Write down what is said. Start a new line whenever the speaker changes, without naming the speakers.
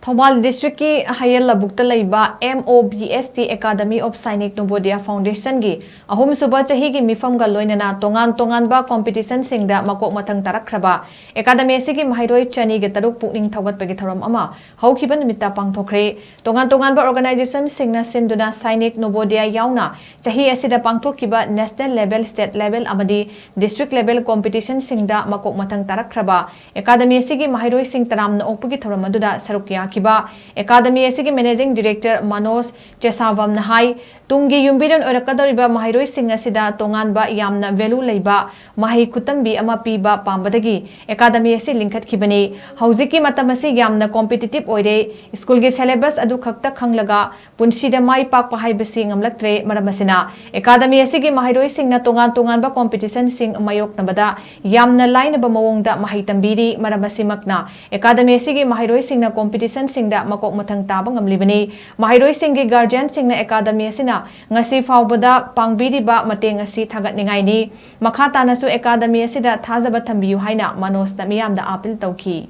Thoubal District ki Hayellabuk ta Leiba Mobst Academy of Sainik-Navodaya Foundation gi ahum Suba CHAHI ki MIFAM ga LOINANA TONGANBA competition SINGDA MAKOK MATHANG TARAKKHRABA Academy ASIGI MAHEIROI CHANI ge taruk PUKNING THOUGATPAGI THOURAM ama HOUKHIBA NUMITTA PANGTHOKKRE TONGANBA organization SINGNA SINDUNA Sainik-Navodaya yauna CHAHI asida PANGTHOKKHIBA national level state level amadi district level competition SINGDA MAKOK MATHANG TARAKKHRABA Academy ASIGI MAHEIROI SING TARAM na okpagi thoram aduda sarukya kiba Academy ASIGI Managing Director Manos Chesavam Nahai Tungi Yumbiran Orakadoriba Mahairoi Sing asida Tonganba Yamna Velu Leiba Mahi Kutambi Ama Piba Pambadagi Academy Asi Linkat Kibani Hauziki Matamasi Yamna competitive oide School gi syllabus adu khakta khanglaga Punshida Mai Pak Pahai Basi Ngamlaktre Maramasina Academy Asigi Mahairoi Singna Tonganba competition sing Mayok Nabada Yamna line ba mawongda Mahitambiri Maramasimakna Academy Asigi Mahairoi Singna competition SINGDA MAKOK MATHANG TABA ngamlibani Mahairoi Singgi guardian singna academy asina ngasi faubada pangbiriba mateng asi thagatningai ni makha tanasu academy asida thajaba thambiyu haina Manos na miyamda apil tawki